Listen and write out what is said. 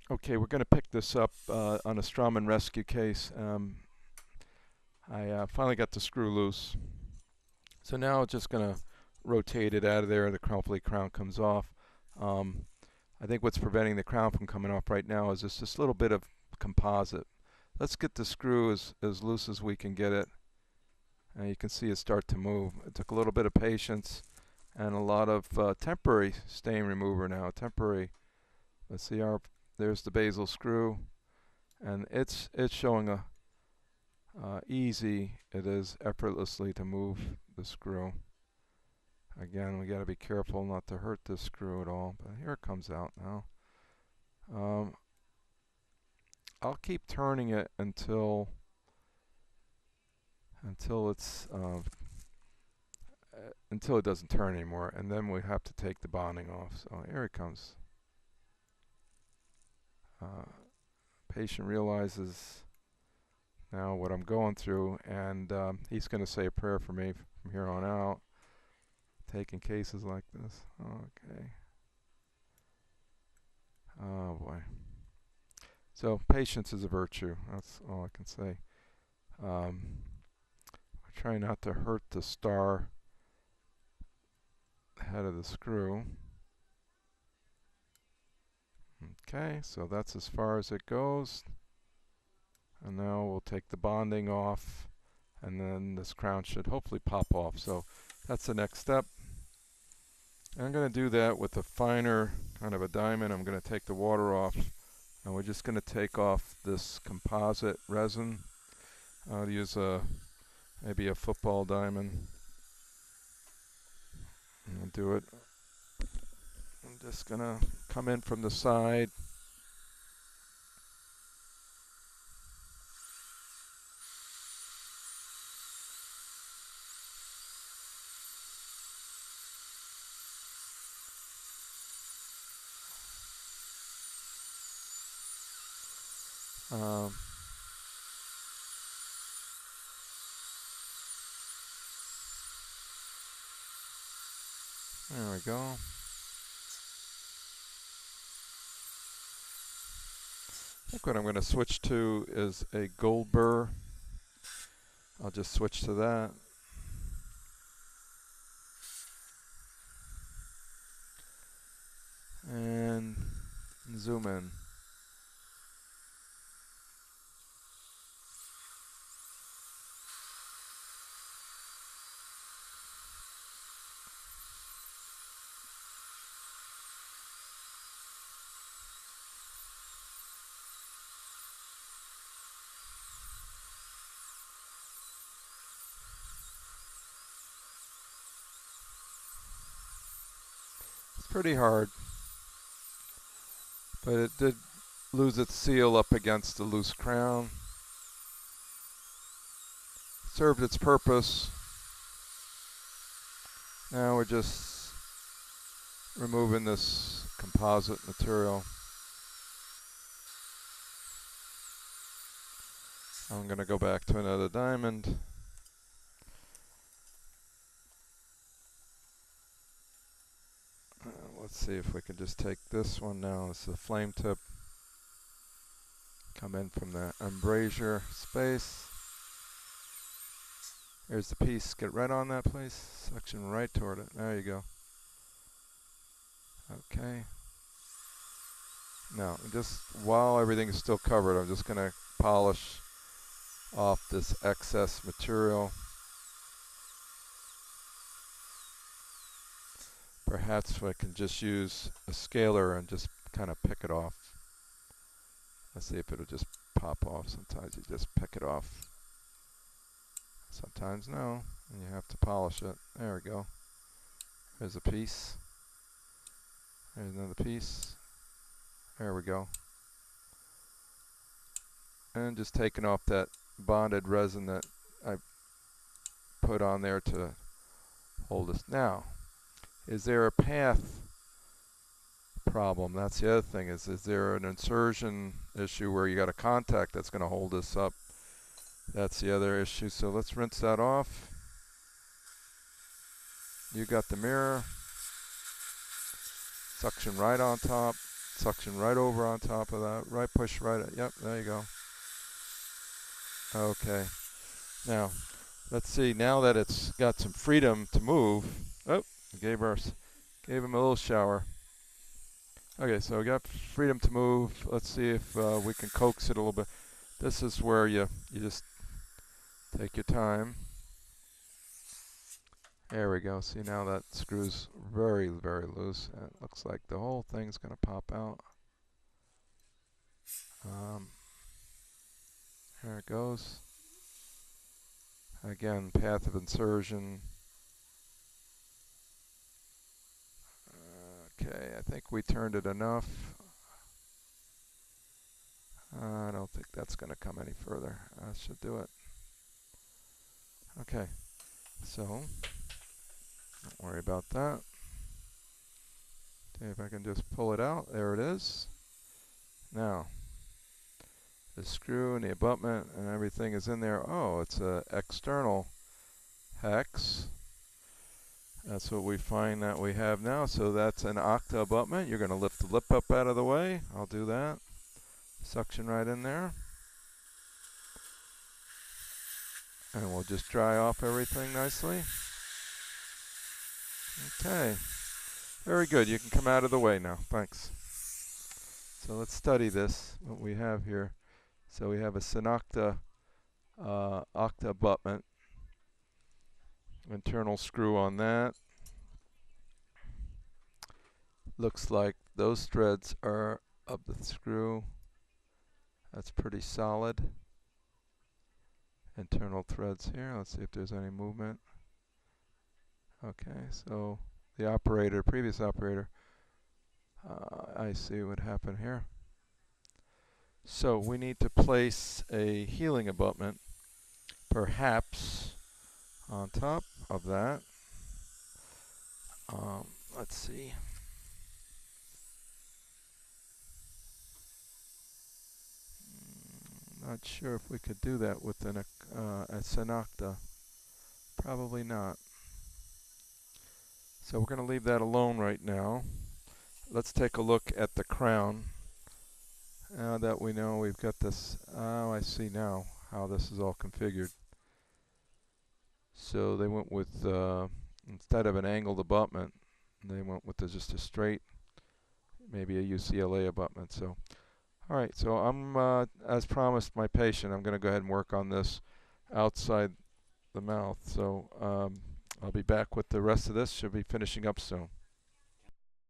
Okay, we're going to pick this up on a Straumann rescue case. I finally got the screw loose. So now I'm just going to rotate it out of there. The hopefully crown comes off. I think what's preventing the crown from coming off right now is just this little bit of composite. Let's get the screw as loose as we can get it. And you can see it start to move. It took a little bit of patience and a lot of temporary stain remover now. Temporary. Let's see, there's the basal screw, and it's showing a easy it is effortlessly to move the screw. Again, we got to be careful not to hurt this screw at all, but here it comes out now. I'll keep turning it until it's until it doesn't turn anymore, and then we have to take the bonding off. So here it comes. Patient realizes now what I'm going through, and he's going to say a prayer for me from here on out, taking cases like this. Okay. Oh boy. So patience is a virtue. That's all I can say. I try not to hurt the star head of the screw. Okay, so that's as far as it goes. And now we'll take the bonding off, and then this crown should hopefully pop off. So that's the next step. And I'm going to do that with a finer kind of a diamond. I'm going to take the water off, and we're just going to take off this composite resin. I'll use maybe a football diamond. And I'll do it. I'm just going to come in from the side. There we go. I think what I'm going to switch to is a gold burr. I'll just switch to that. And zoom in. Pretty hard, but it did lose its seal up against the loose crown. Served its purpose. Now we're just removing this composite material. I'm going to go back to another diamond. Let's see if we can just take this one now. It's the flame tip. Come in from the embrasure space. Here's the piece. Get right on that, please. Suction right toward it. There you go. Okay. Now, just while everything is still covered, I'm just going to polish off this excess material. Perhaps I can just use a scaler and just kind of pick it off. Let's see if it'll just pop off. Sometimes you just pick it off. Sometimes no, and you have to polish it. There we go. There's a piece. There's another piece. There we go. And just taking off that bonded resin that I put on there to hold this. Now, is there a path problem? That's the other thing. Is there an insertion issue where you got a contact that's going to hold this up? That's the other issue. So let's rinse that off. You got the mirror. Suction right on top. suction right over on top of that. Right, push right. Yep, there you go. Okay. Now, let's see. Now that it's got some freedom to move. Oh, gave him a little shower. Okay, so we got freedom to move. Let's see if we can coax it a little bit. This is where you just take your time. There we go. See, now that screw's very, very loose. And it looks like the whole thing's going to pop out. There it goes. Again, path of insertion. Okay, I think we turned it enough. I don't think that's going to come any further. That should do it. Okay, so don't worry about that. Okay, if I can just pull it out. There it is. Now, the screw and the abutment and everything is in there. Oh, it's an external hex. That's what we find that we have now. So that's an octa abutment. You're going to lift the lip up out of the way. I'll do that. Suction right in there. And we'll just dry off everything nicely. Okay. Very good. You can come out of the way now. Thanks. So let's study this, what we have here. So we have a Synocta octa abutment. Internal screw on that. Looks like those threads are of the screw. That's pretty solid. Internal threads here. Let's see if there's any movement. Okay, so the operator, previous operator, I see what happened here. So we need to place a healing abutment, perhaps on top of that. Let's see. Not sure if we could do that with a Synocta. Probably not. So we're going to leave that alone right now. Let's take a look at the crown. Now that we know we've got this, oh, I see now how this is all configured. So they went with, instead of an angled abutment, they went with just a straight, maybe a UCLA abutment. So, all right, so I'm, as promised my patient, I'm going to go ahead and work on this outside the mouth. So I'll be back with the rest of this. Should be finishing up soon.